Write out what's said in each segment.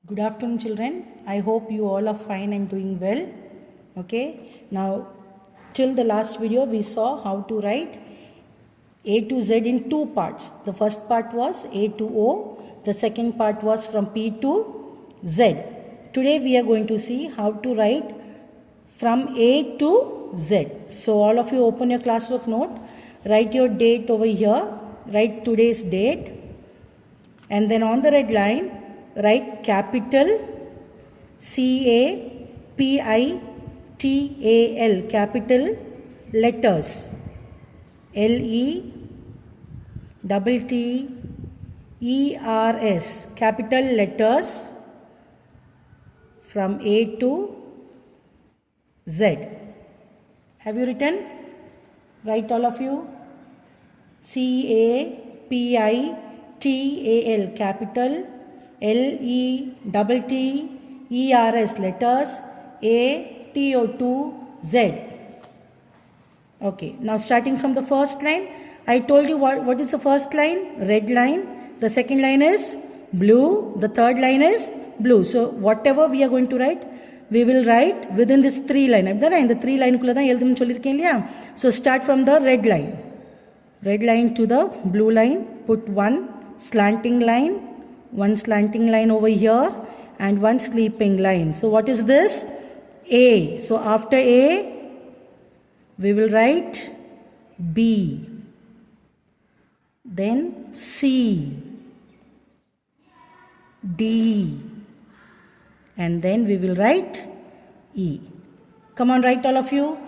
Good afternoon, children. I hope you all are fine and doing well. Okay. Now, till the last video, we saw how to write A to Z in two parts. The first part was A to O. The second part was from P to Z. Today, we are going to see how to write from A to Z. So, all of you open your classwork note. Write your date over here. Write today's date. And then on the red line, write capital CAPITAL, capital letters, LETTERS, capital letters from A to Z. Have you written? Write all of you. CAPITAL, capital LETTERS, letters ATO2Z. Okay, now starting from the first line, I told you what is the first line? Red line. The second line is blue. The third line is blue. So whatever we are going to write, we will write within this three line. In the three line, so start from the red line. Red line to the blue line. Put one slanting line over here and one sleeping line. So what is this? A. So after A, we will write B. Then C, D, and then we will write E. Come on, write all of you.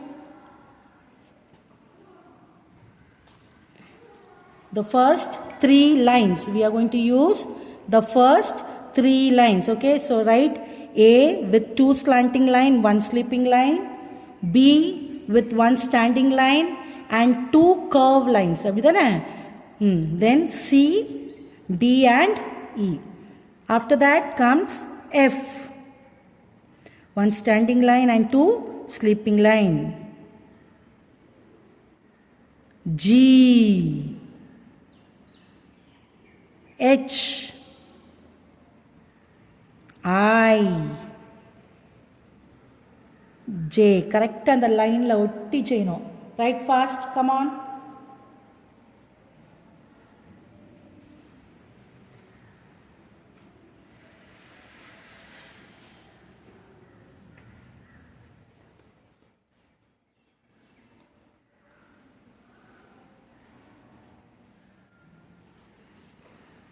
The first three lines, we are going to use the first three lines. Okay, so write A with two slanting line, one sleeping line, B with one standing line and two curve lines. Then C, D and E. After that comes F, one standing line and two sleeping line. G, H, I, J. Correct on the line la otti cheyano. Write fast, come on.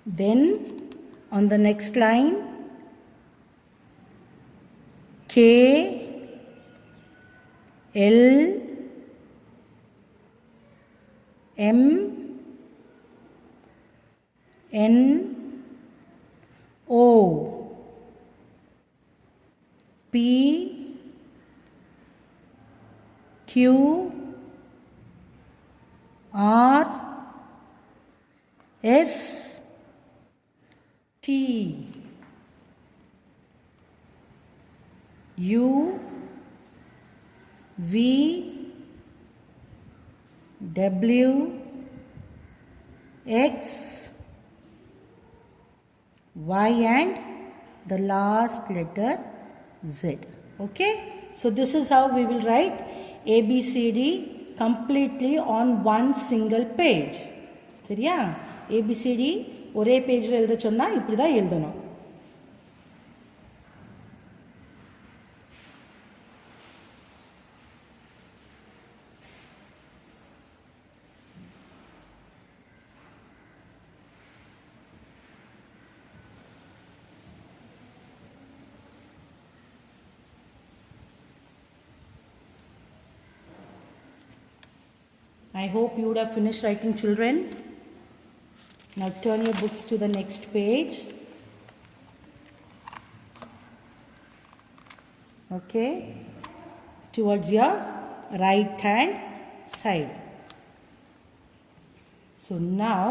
Then on the next line, K, L, M, N, O, P, Q, R, S, T, U, V, W, X, Y and the last letter Z. Okay. So this is how we will write ABCD completely on one single page. சரியா? ABCD ஒரே பேஜில் எழுத சொன்னால் இப்படி தான் எழுதணும். I hope you would have finished writing, children. Now turn your books to the next page. Okay, towards your right hand side. So now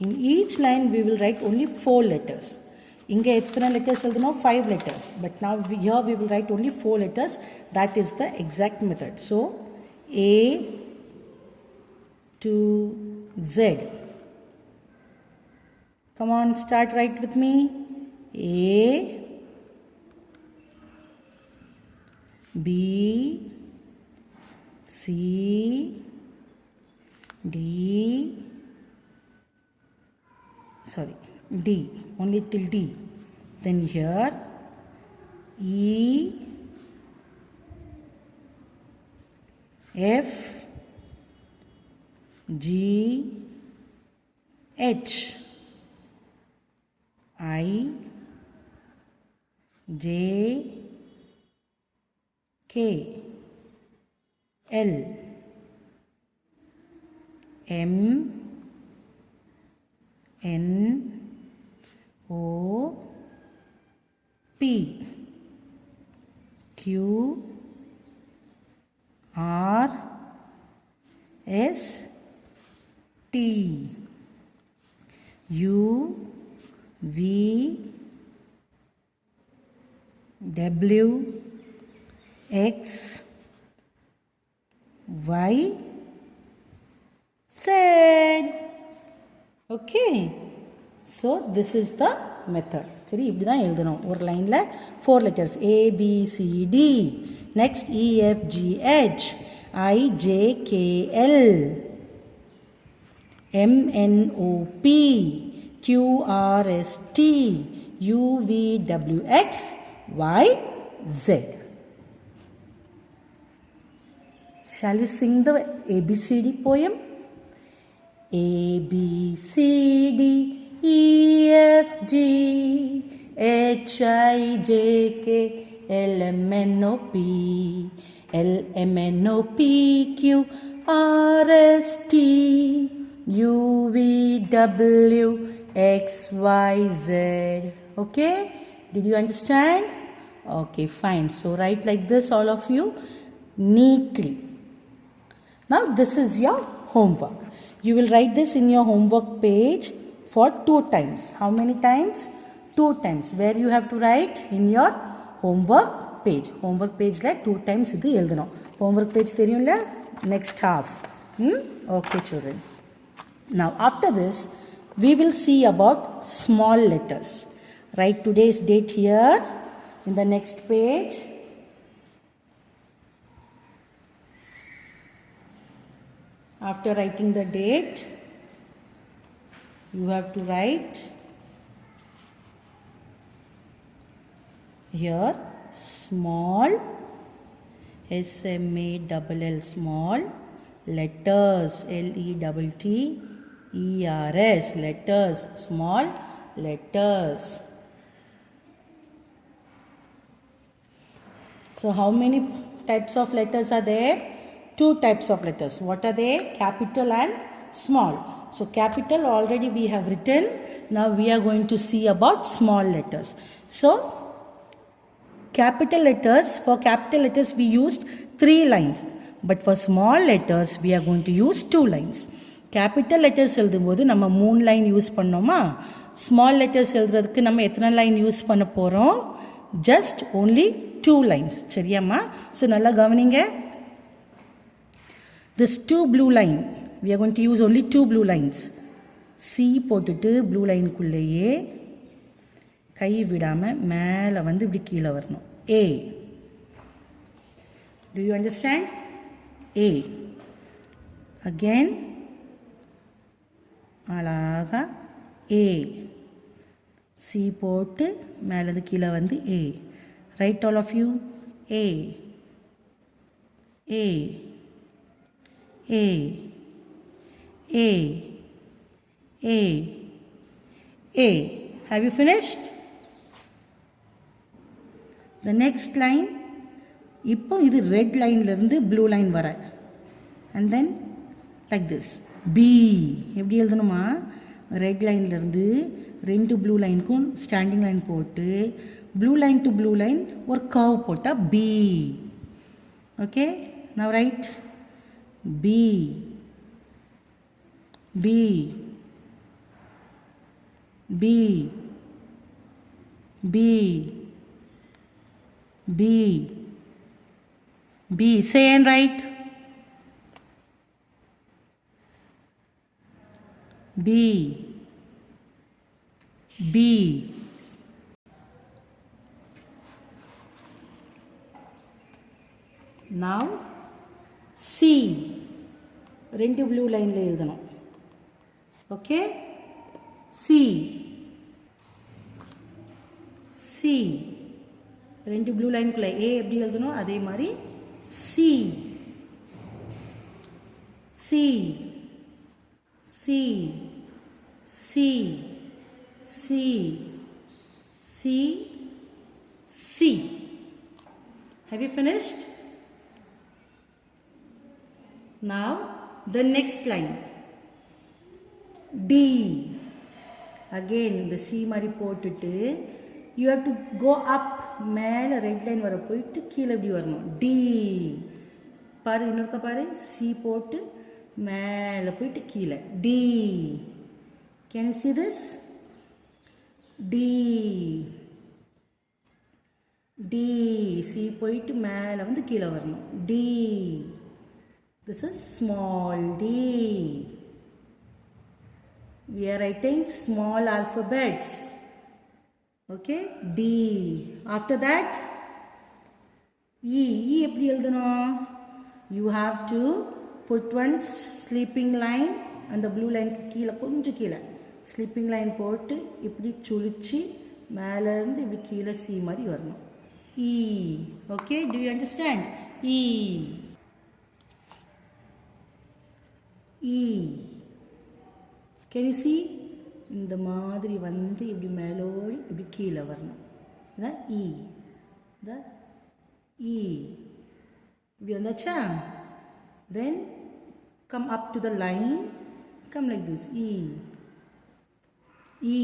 in each line we will write only 4 letters. Inge ethna letters eldano 5 letters, but now here we will write only 4 letters. That is the exact method. So A to Z. Come on, start right with me. A, B, C, D, D, only till D. Then here E, F, G, H, I, J, K, L, M, N, O, P, Q, R, S, T, U, V, W, X, Y, Z. Okay. So this is the method. சரி இப்படி தான் எழுதணும். ஒரு லைனில் 4 letters A, B, C, D. Next E, F, G, H, I, J, K, L, M, N, O, P, Q, R, S, T, U, V, W, X, Y, Z. Shall we sing the ABCD poem? A, B, C, D, E, F, G, H, I, J, K, L, M, N, O, P, L, M, N, O, P, Q, R, S, T, U, V, W, X, Y, Z. Okay? Did you understand? Okay, fine. So write like this, all of you, neatly. Now this is your homework. You will write this in your homework page for 2 times. How many times? 2 times. Where you have to write? In your homework page. Homework page la 2 times idu eludano. Homework page theriyumla? Next half. Okay children. Now after this we will see about small letters. Write today's date here in the next page. After writing the date, you have to write here small, SMALL, small letters, LETTERS, letters, small letters. So how many types of letters are there? 2 types of letters. What are they? Capital and small. So capital already we have written. Now we are going to see about small letters. So capital letters, for capital letters we used 3 lines. But for small letters we are going to use 2 lines. Capital letters எழுதும்போது நம்ம 3 line use பண்ணோமா? Small letters எழுதுறதுக்கு நம்ம எத்தனை line use பண்ண போறோம்? Just only 2 lines. சரியாம்மா? So நல்லா கவனிங்க. This 2 blue line, we are going to use only 2 blue lines. C போட்டுட்டு blue line குள்ளேயே கை விடாம மேலே வந்து இப்படி கீழே வரணும். A. Do you understand? A. Again. அழகா A. C போட்டு மேலே கீழே வந்து A. Write all of you. A. A. A, A, A, A. Have you finished? The next line, இப்போ இது red line இருந்து blue line வர. And then like this. B. எப்படி எழுதணுமா? Red line இருந்து 2 blue லைனுக்கும் standing line போட்டு blue line to blue line ஒரு curve போட்டா B. Okay? Now write. B, B, B, B, B, B. Say and write. B, B. Now C. ரெண்டு blue lineல எழுதணும். Okay? C. C. ரெண்டு blue lineக்குள்ள A எப்படி எழுதணும் அதே மாதிரி C. C. C. C. C. C. C. Have you finished? Now the next line. D. Again the C மாதிரி போட்டுட்டு you have to go up மேலே ரெட் லைன் வர போயிட்டு கீழே எப்படி வரணும் D. பாரு இன்னொருக்கா பாரு C போட்டு மேலே போயிட்டு கீழே D. Can you see this? D. D. C போயிட்டு மேலே வந்து கீழே வரணும் D. This is small d. We are writing small alphabets. Okay, D. After that, E. E எப்படி எழுதணும்? You have to put one sleeping line and the blue line கீழே கொஞ்சம் கீழே sleeping line போட்டு இப்படி சுழிச்சு மேலே இருந்து இப்படி கீழே C மாதிரி வரணும் E. Okay, do you understand? E. E. Can you see? இந்த மாதிரி வந்து இப்படி மேலோடி இப்படி கீழே வரணும் இதான் E. இந்த E. இப்படி வந்தாச்சா? Then come up to the line. Come like this. E. E.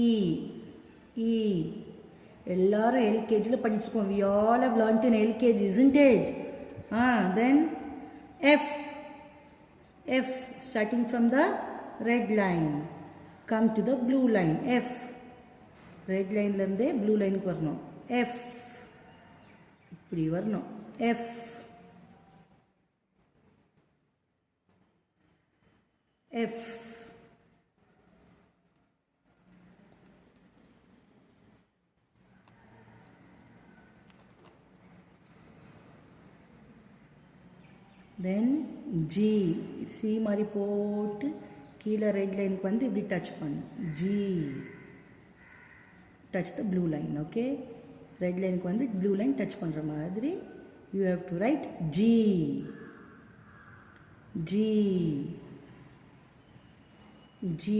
E. E. எல்லாரும் LKGல படிச்சிருக்கோம். We all have learnt in LKG, isn't it? Then F. F starting from the red line. Come to the blue line. F. Red line லந்தே blue line க்கு வரணும். F. இப்படி வரணும். F. F. Then G. C மாதிரி போட்டு கீழே red லைனுக்கு வந்து இப்படி டச் பண்ணும் G. Touch the blue line. Okay, red லைனுக்கு வந்து ப்ளூ லைன் டச் பண்ணுற மாதிரி you have to write G. G. G.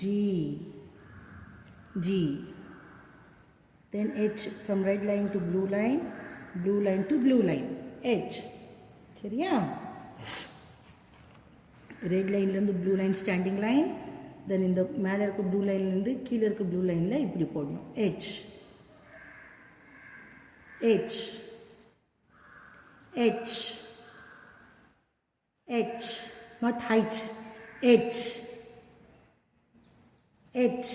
G. G. Then H. From red line to blue line, blue line to blue line. H. சரியா? Red லைன்லேருந்து blue line standing line, then இந்த மேலே இருக்க blue லைன்லேருந்து கீழே இருக்க blue லைனில் இப்படி போடணும் H. H. H. H. Not height. H. H.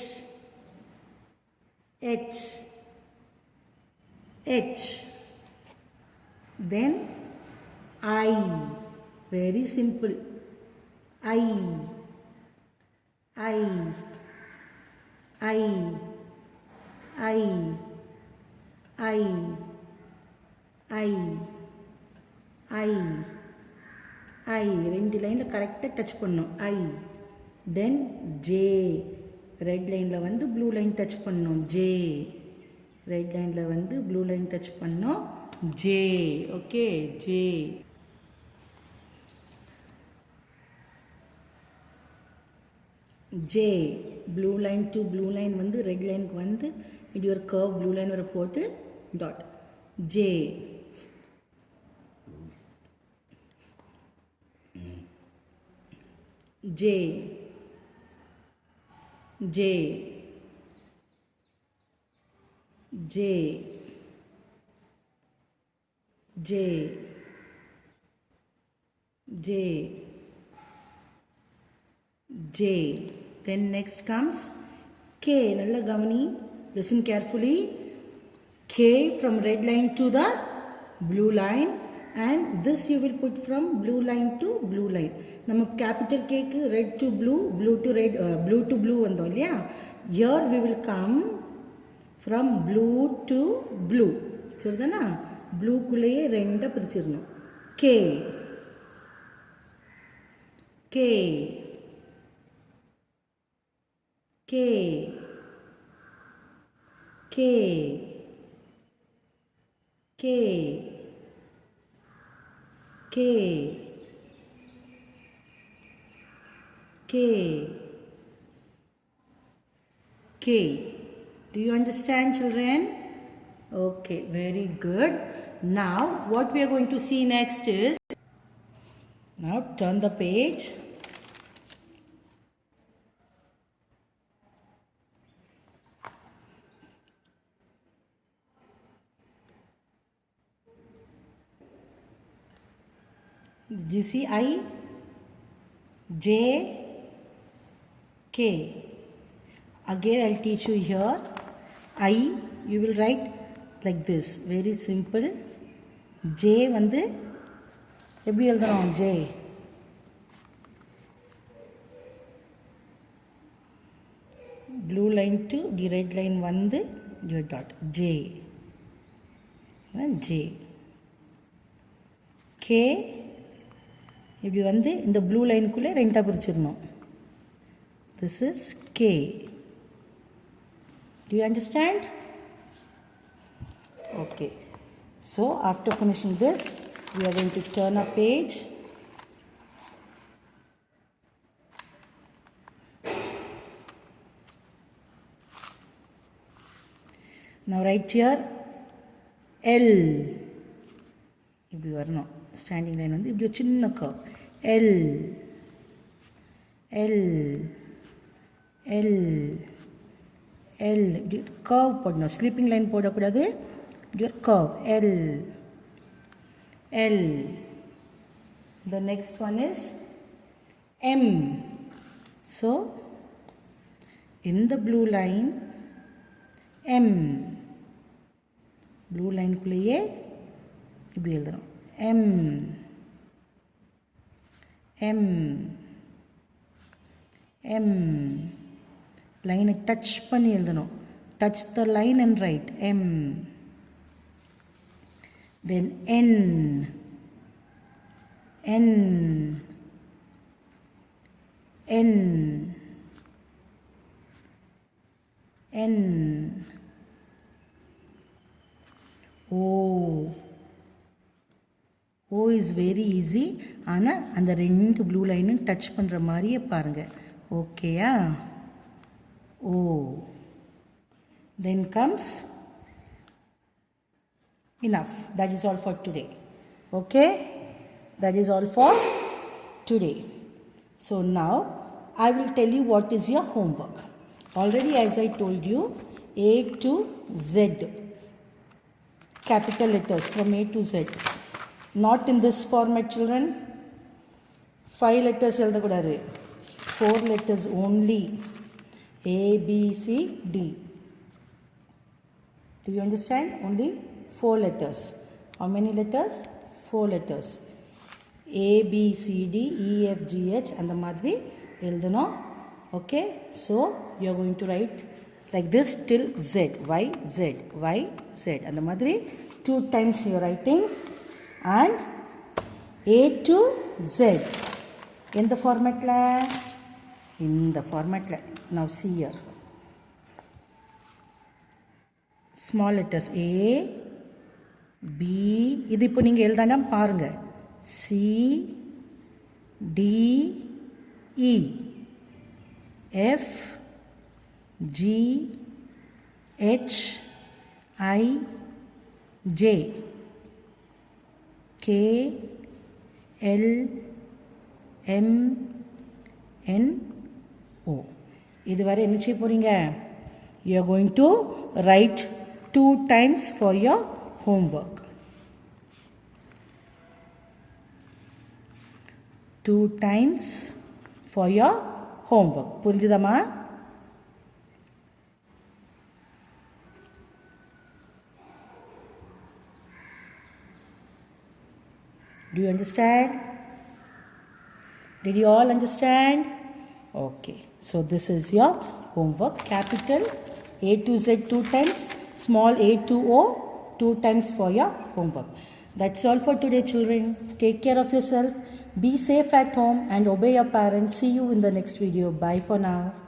H. H. Then I. Very simple. I. I. I. I. I. I. I. I. ரெண்டு லைனில் கரெக்டாக டச் பண்ணணும் I. Then J. ரெட் லைனில் வந்து ப்ளூ லைன் டச் பண்ணணும் J. ரெட் லைனில் வந்து blue line touch பண்ணோம் J. Okay, J. J. Blue line to blue line வந்து ரெட் லைனுக்கு வந்து இப்படி ஒரு கர்வ் ப்ளூ லைன் வர போட்டு dot J. J. J. J. J. J. J. Then next comes K. Nalla gavani, listen carefully. K from red line to the blue line, and this you will put from blue line to blue line. Nama capital K ku red to blue, blue to red, blue to blue vandom illaya. Here we will come From blue to blue. சரிதானா? ப்ளூக்குள்ளேயே ரெண்டா பிரிச்சிடணும். K. K. K. K. K. K. K. K. Do you understand, children? Okay, very good. Now, what we are going to see next is, now turn the page. Do you see I, J, K? Again, I'll teach you here. I, you will write like this. Very simple. J வந்து எப்படி எழுதுறோம்? J. Blue line to the red line வந்து your dot. J. J. K. இப்படி வந்து இந்த blue லைனுக்குள்ளே ரெண்டாக பிரிச்சிடணும். This is K. Do you understand? Okay. So after finishing this, we are going to turn a page. Now write here L. இப்படி வரணும். Standing line வந்து இப்படி ஒரு சின்ன curve. L. L. L. L. இப்படி கர்வ் போடணும். Sleeping line போடக்கூடாது. இப்படி ஒரு curve. L. L. The next one is M. So, in the blue line, M. Blue line குள்ளேயே இப்படி எழுதணும். M. M. M. Line touch பண்ணி எழுதணும். Touch the line and write M. Then N. N. N. N. O. O is very easy. ஆனால் அந்த ரெண்டு blue லைனும் touch பண்ணுற மாதிரியே பாருங்கள். ஓகேயா? O. Then comes enough. That is all for today. Okay? That is all for today. So now I will tell you what is your homework. Already as I told you, A to Z. Capital letters from A to Z. Not in this format, children. 5 letters எழுதக்கூடாது. 4 letters only. A, B, C, D. Do you understand? Only 4 letters. How many letters? 4 letters. A, B, C, D, E, F, G, H அந்த மாதிரி எழுதணும். Okay? So, you are going to write like this till Z. Y, Z. Y, Z. அந்த மாதிரி 2 times you are writing. And A to Z. In the format la? In the format la. Now see here. Small letters A, B. இது இப்போ நீங்கள் எழுதாங்க பாருங்க. C, D, E, F, G, H, I, J, K, L, M, N, O. இதுவரை என்ன செய்ய போறீங்க? You are going to write 2 times for your homework. 2 times for your homework. புரிஞ்சுதாமா? Do you understand? Did you all understand? Okay. So this is your homework. Capital A to Z 2 times, small a to O 2 times for your homework. That's all for today, children. Take care of yourself. Be safe at home and obey your parents. See you in the next video. Bye for now.